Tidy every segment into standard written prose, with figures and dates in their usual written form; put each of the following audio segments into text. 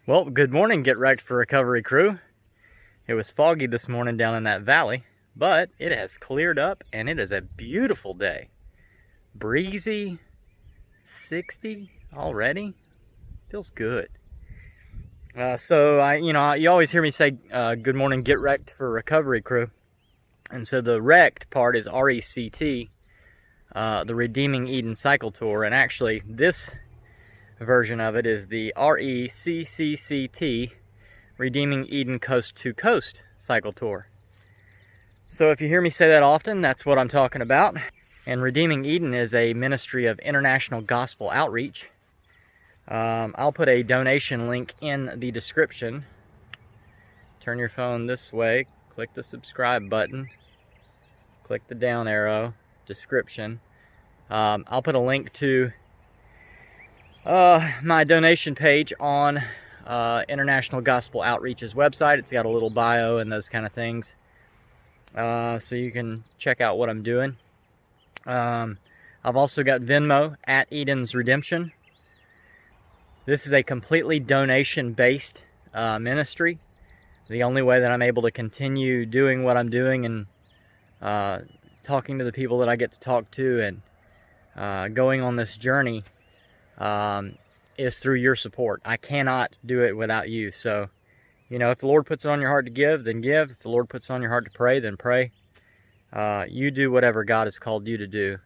Well, good morning, Get Wrecked for Recovery crew. It was foggy this morning down in that valley, but it has cleared up and it is a beautiful day. Breezy, 60 already. Feels good. You always hear me say, good morning, Get Wrecked for Recovery crew. And so the wrecked part is RECT, the Redeeming Eden Cycle Tour. And actually, this version of it is the RECCCT, Redeeming Eden Coast to Coast Cycle Tour. So if you hear me say that often, that's what I'm talking about. And Redeeming Eden is a ministry of international gospel outreach. I'll put a donation link in the description. Turn your phone this way, click the subscribe button, click the down arrow, description. I'll put a link to my donation page on International Gospel Outreach's website. It's got a little bio and those kind of things, so you can check out what I'm doing. I've also got Venmo at Eden's Redemption. This is a completely donation-based ministry. The only way that I'm able to continue doing what I'm doing and talking to the people that I get to talk to and going on this journey is through your support. I cannot do it without you. So, if the Lord puts it on your heart to give, then give. If the Lord puts it on your heart to pray, then pray. You do whatever God has called you to do.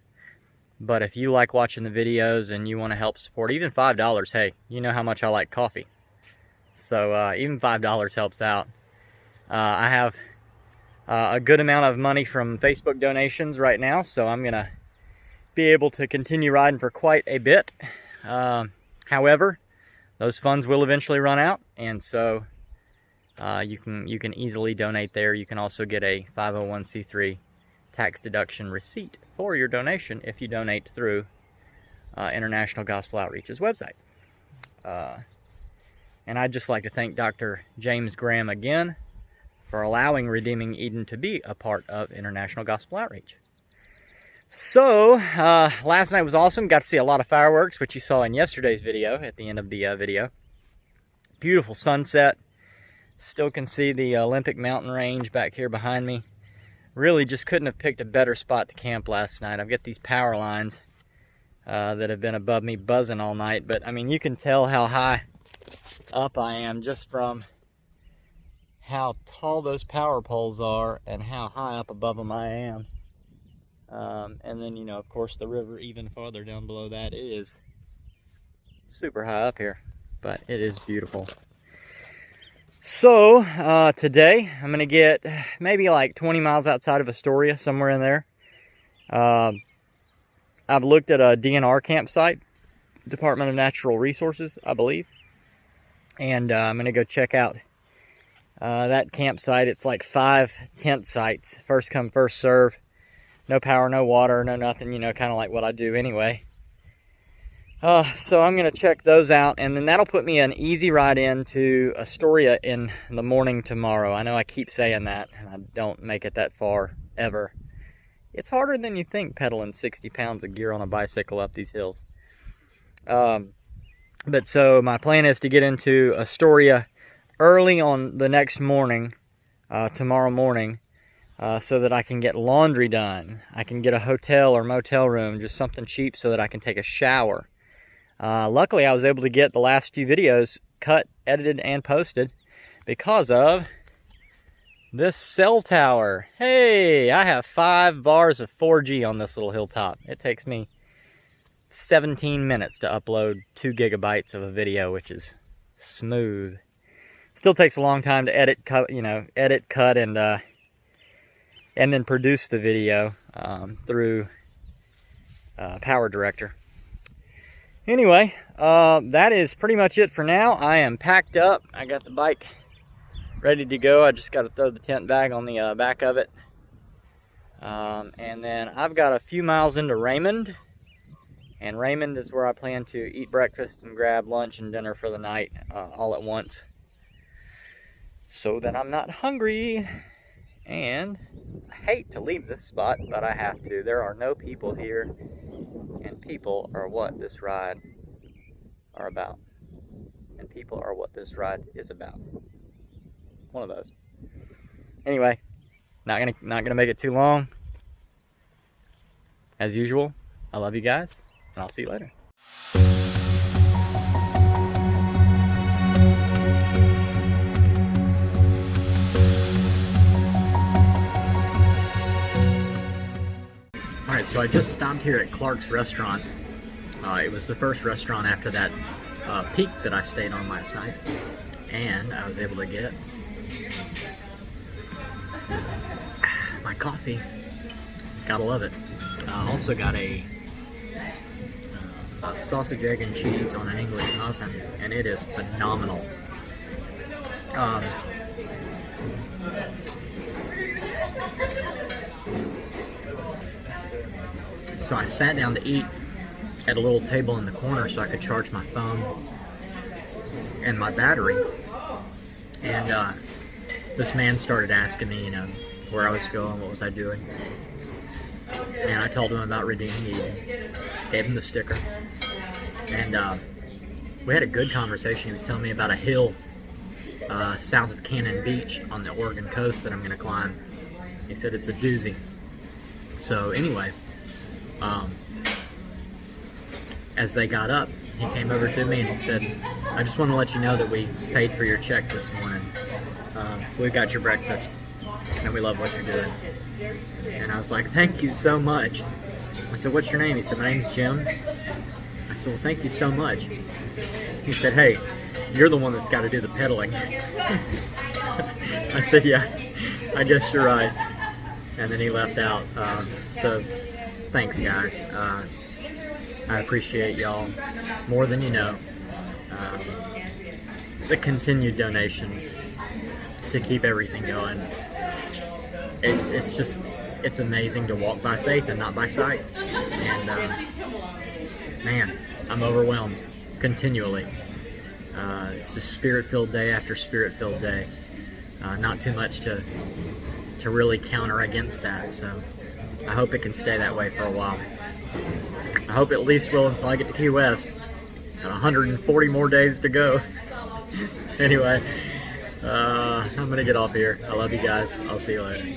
But if you like watching the videos and you want to help support, even $5, hey, you know how much I like coffee. So even $5 helps out. I have a good amount of money from Facebook donations right now, so I'm going to be able to continue riding for quite a bit. However, those funds will eventually run out, and so you can easily donate there. You can also get a 501c3 tax deduction receipt for your donation if you donate through International Gospel Outreach's website. And I'd just like to thank Dr. James Graham again for allowing Redeeming Eden to be a part of International Gospel Outreach. So, last night was awesome. Got to see a lot of fireworks, which you saw in yesterday's video, at the end of the video. Beautiful sunset. Still can see the Olympic mountain range back here behind me. Really just couldn't have picked a better spot to camp last night. I've got these power lines that have been above me buzzing all night. But, I mean, you can tell how high up I am just from how tall those power poles are and how high up above them I am. And then, of course, the river even farther down below that. It is super high up here, but it is beautiful. So, today, I'm going to get maybe like 20 miles outside of Astoria, somewhere in there. I've looked at a DNR campsite, Department of Natural Resources, I believe. And I'm going to go check out that campsite. It's like 5 tent sites, first come, first serve. No power, no water, no nothing, kind of like what I do anyway. So I'm going to check those out, and then that'll put me an easy ride into Astoria in the morning tomorrow. I know I keep saying that, and I don't make it that far, ever. It's harder than you think, pedaling 60 pounds of gear on a bicycle up these hills. But so my plan is to get into Astoria early on the next morning, tomorrow morning, so that I can get laundry done. I can get a hotel or motel room, just something cheap so that I can take a shower. Luckily, I was able to get the last few videos cut, edited, and posted because of this cell tower. Hey, I have 5 bars of 4G on this little hilltop. It takes me 17 minutes to upload 2 gigabytes of a video, which is smooth. Still takes a long time to edit, cut, and then produce the video through Power Director. Anyway, that is pretty much it for now. I am packed up. I got the bike ready to go. I just got to throw the tent bag on the back of it. And then I've got a few miles into Raymond. And Raymond is where I plan to eat breakfast and grab lunch and dinner for the night all at once, so that I'm not hungry. And I hate to leave this spot, but I have to. There are no people here, and people are what this ride are about. and people are what this ride is about. One of those. Anyway, not gonna make it too long. As usual, I love you guys, and I'll see you later. Alright, so I just stopped here at Clark's restaurant. It was the first restaurant after that peak that I stayed on last night. And I was able to get my coffee. Gotta love it. I also got a sausage, egg, and cheese on an English muffin, and it is phenomenal. So I sat down to eat at a little table in the corner so I could charge my phone and my battery. And this man started asking me, where I was going, what was I doing. And I told him about redeeming Eden, gave him the sticker. And we had a good conversation. He was telling me about a hill south of Cannon Beach on the Oregon coast that I'm going to climb. He said it's a doozy. So anyway, as they got up, he came over to me and he said, I just want to let you know that we paid for your check this morning. We got your breakfast, and we love what you're doing. And I was like, thank you so much. I said, what's your name? He said, my name's Jim. I said, well, thank you so much. He said, hey, you're the one that's got to do the pedaling. I said, yeah, I guess you're right. And then he left out. So thanks, guys. I appreciate y'all more than you know. The continued donations to keep everything going. It's amazing to walk by faith and not by sight. And man, I'm overwhelmed continually. It's just spirit-filled day after spirit-filled day. Not too much to really counter against that. So I hope it can stay that way for a while. I hope it at least will until I get to Key West. Got 140 more days to go. Anyway, I'm gonna get off here. I love you guys. I'll see you later.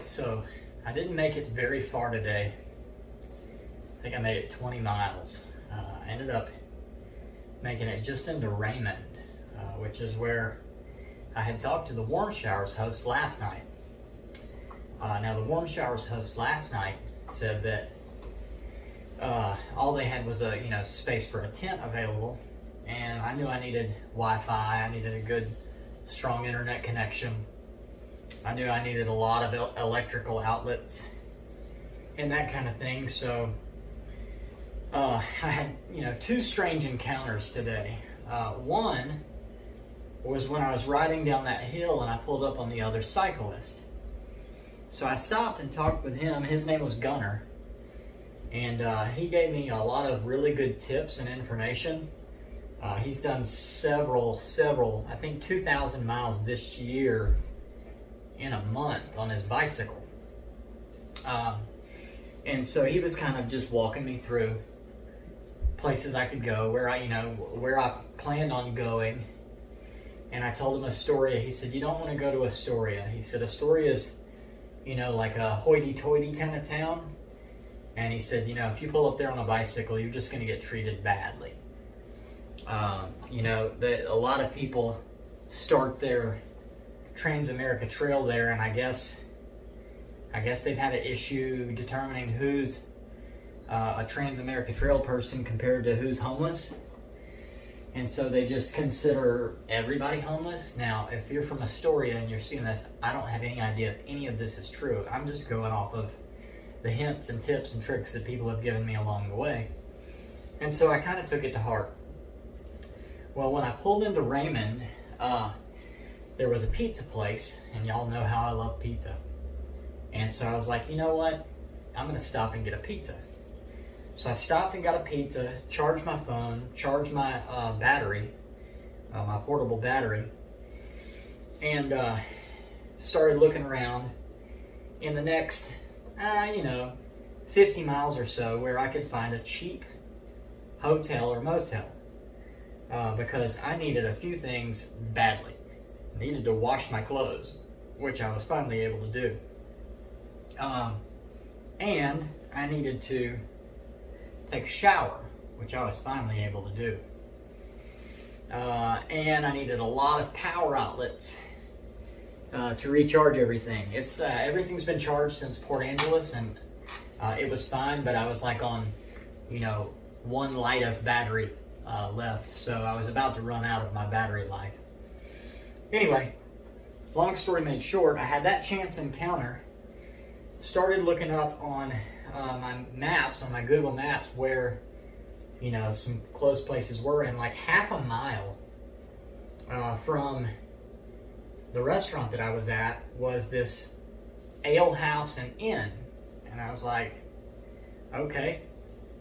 so I didn't make it very far today. I think I made it 20 miles. I ended up making it just into Raymond, which is where I had talked to the Warm Showers host last night. Now the Warm Showers host last night said that all they had was a space for a tent available, and I knew I needed Wi-Fi. I needed a good, strong internet connection. I knew I needed a lot of electrical outlets and that kind of thing. So I had two strange encounters today. One was when I was riding down that hill and I pulled up on the other cyclist. So I stopped and talked with him. His name was Gunner, and he gave me a lot of really good tips and information. He's done several, I think 2,000 miles this year in a month on his bicycle. And so he was kind of just walking me through places I could go, where I planned on going. And I told him Astoria. He said, "You don't want to go to Astoria." He said, "Astoria is, like a hoity-toity kind of town." And he said, "If you pull up there on a bicycle, you're just going to get treated badly." A lot of people start their Trans-America Trail there, and I guess they've had an issue determining who's a Trans-America Trail person compared to who's homeless. And so they just consider everybody homeless. Now, if you're from Astoria and you're seeing this, I don't have any idea if any of this is true. I'm just going off of the hints and tips and tricks that people have given me along the way. And so I kind of took it to heart. Well, when I pulled into Raymond, there was a pizza place, and y'all know how I love pizza. And so I was like, you know what? I'm going to stop and get a pizza. So I stopped and got a pizza, charged my phone, charged my battery, my portable battery, and started looking around in the next, 50 miles or so where I could find a cheap hotel or motel, because I needed a few things badly. I needed to wash my clothes, which I was finally able to do. And I needed to take a shower, which I was finally able to do. And I needed a lot of power outlets to recharge everything. Everything's been charged since Port Angeles, and it was fine, but I was like on, one light of battery left, so I was about to run out of my battery life. Anyway, long story made short, I had that chance encounter, started looking up on my maps, on my Google Maps, where some close places were, and like half a mile from the restaurant that I was at was this ale house and inn. And I was like, okay,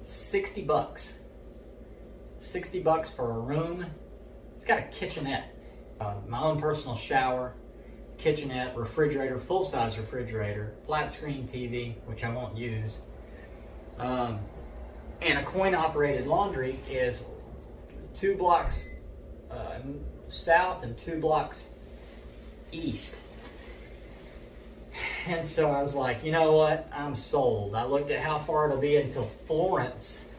$60. $60 for a room. It's got a kitchenette, my own personal shower, kitchenette, refrigerator, full-size refrigerator, flat screen TV, which I won't use, and a coin-operated laundry is 2 blocks south and 2 blocks east. And so I was like, you know what, I'm sold. I looked at how far it'll be until Florence,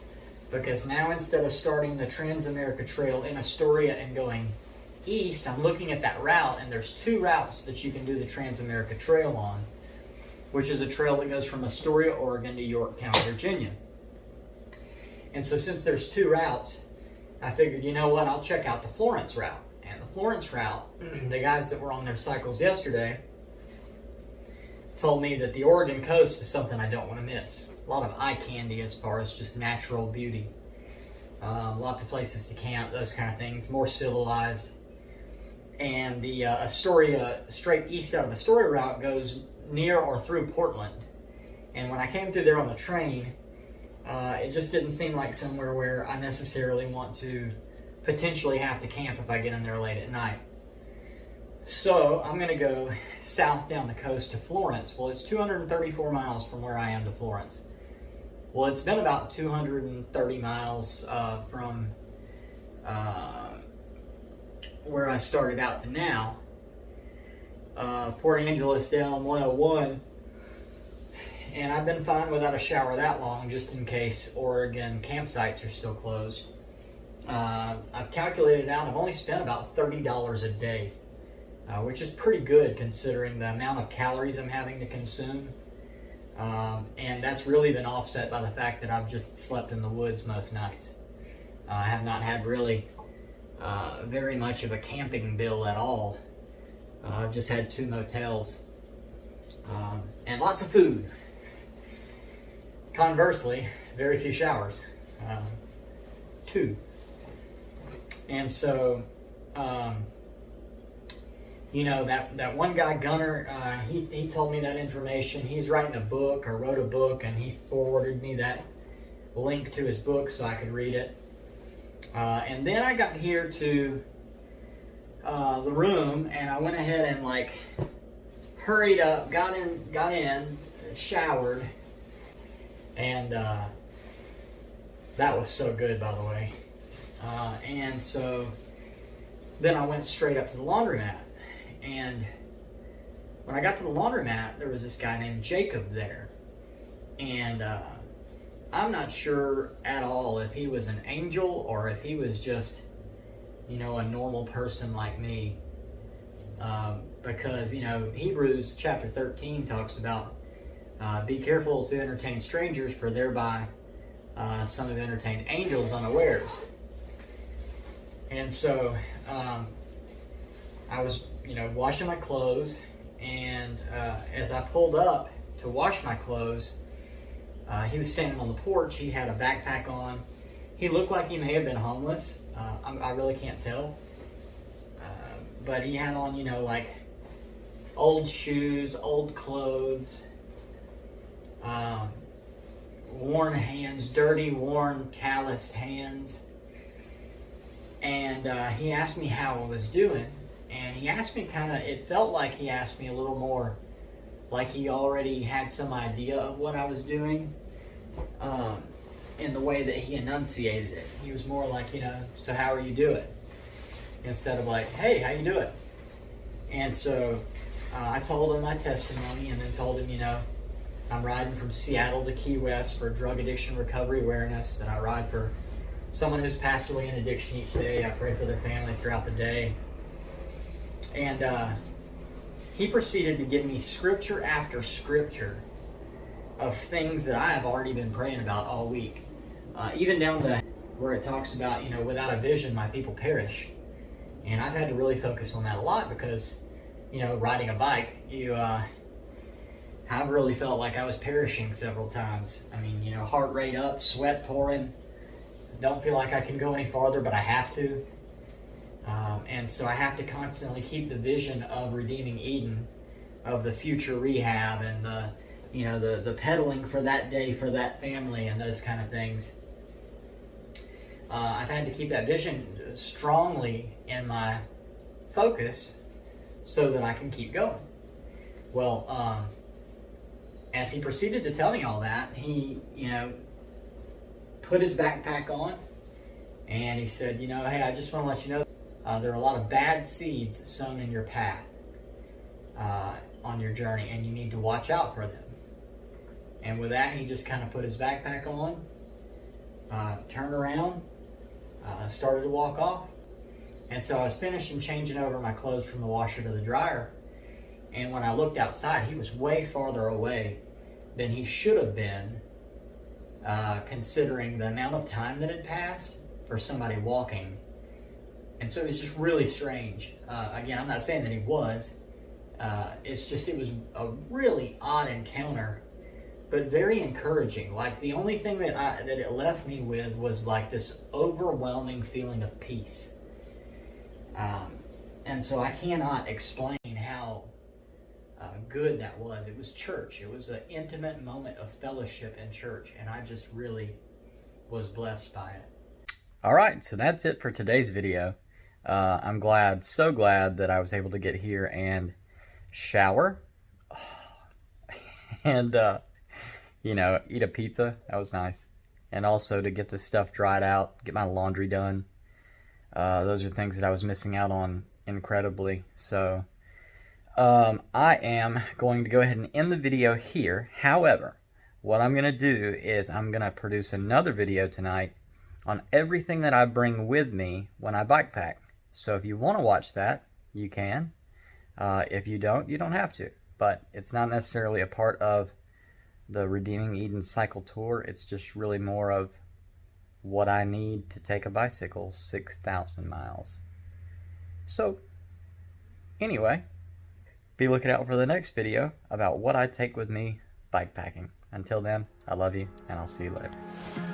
because now instead of starting the Trans-America Trail in Astoria and going east, I'm looking at that route, and there's 2 routes that you can do the Trans-America Trail on, which is a trail that goes from Astoria, Oregon to Yorktown, Virginia. And so since there's 2 routes, I figured, you know what, I'll check out the Florence route. And the Florence route, the guys that were on their cycles yesterday told me that the Oregon coast is something I don't want to miss. A lot of eye candy as far as just natural beauty. Lots of places to camp, those kind of things, more civilized. And the Astoria, straight east out of Astoria route goes near or through Portland. And when I came through there on the train, it just didn't seem like somewhere where I necessarily want to potentially have to camp if I get in there late at night. So I'm going to go south down the coast to Florence. Well, it's 234 miles from where I am to Florence. Well, it's been about 230 miles from where I started out to now. Port Angeles down 101 And I've been fine without a shower that long, just in case Oregon campsites are still closed. I've calculated out, I've only spent about $30 a day, which is pretty good considering the amount of calories I'm having to consume. And that's really been offset by the fact that I've just slept in the woods most nights. I have not had really very much of a camping bill at all. I've just had 2 motels and lots of food. Conversely, very few showers. 2. And so, you know, that one guy, Gunner, he told me that information. He's writing a book, or wrote a book, and he forwarded me that link to his book so I could read it. And then I got here to the room, and I went ahead and like hurried up, got in, showered, and that was so good, by the way. And so then I went straight up to the laundromat, and when I got to the laundromat, there was this guy named Jacob there, and I'm not sure at all if he was an angel or if he was just, you know, a normal person like me, because, you know, Hebrews chapter 13 talks about be careful to entertain strangers, for thereby some have entertained angels unawares. And so I was, you know, washing my clothes, and as I pulled up to wash my clothes, he was standing on the porch. He had a backpack on. He looked like he may have been homeless. I really can't tell. But he had on, you know, like old shoes, old clothes, worn hands, dirty, worn, calloused hands. And he asked me how I was doing. And he asked me it felt like he asked me a little more like he already had some idea of what I was doing, in the way that he enunciated it. He was more like, you know, so how are you doing? Instead of like, hey, how you doing? And so I told him my testimony, and then told him, you know, I'm riding from Seattle to Key West for drug addiction recovery awareness, that I ride for someone who's passed away in addiction each day. I pray for their family throughout the day. And he proceeded to give me scripture after scripture of things that I have already been praying about all week. Even down to where it talks about, you know, without a vision, my people perish. And I've had to really focus on that a lot because, you know, riding a bike, I've really felt like I was perishing several times. I mean, you know, heart rate up, sweat pouring. Don't feel like I can go any farther, but I have to. And so I have to constantly keep the vision of redeeming Eden, of the future rehab, and the, you know, the pedaling for that day, for that family, and those kind of things. I've had to keep that vision strongly in my focus so that I can keep going. Well, as he proceeded to tell me all that, he, you know, put his backpack on, and he said, you know, hey, I just want to let you know there are a lot of bad seeds sown in your path on your journey, and you need to watch out for them. And with that, he just kind of put his backpack on, turned around, started to walk off. And so I was finishing changing over my clothes from the washer to the dryer, and when I looked outside, he was way farther away than he should have been, considering the amount of time that had passed for somebody walking. And so it was just really strange. Again, I'm not saying that he was. It's just, it was a really odd encounter, but very encouraging. Like, the only thing that it left me with was like this overwhelming feeling of peace. And so I cannot explain how good that was. It was church. It was an intimate moment of fellowship in church, and I just really was blessed by it. All right, so that's it for today's video. I'm glad, so glad that I was able to get here and shower and, you know, eat a pizza. That was nice. And also to get this stuff dried out, get my laundry done. Those are things that I was missing out on incredibly. So I am going to go ahead and end the video here. However, what I'm going to do is I'm going to produce another video tonight on everything that I bring with me when I bike pack. So if you want to watch that, you can. If you don't have to. But it's not necessarily a part of the Redeeming Eden Cycle Tour. It's just really more of what I need to take a bicycle 6,000 miles. So, anyway, be looking out for the next video about what I take with me bike packing. Until then, I love you, and I'll see you later.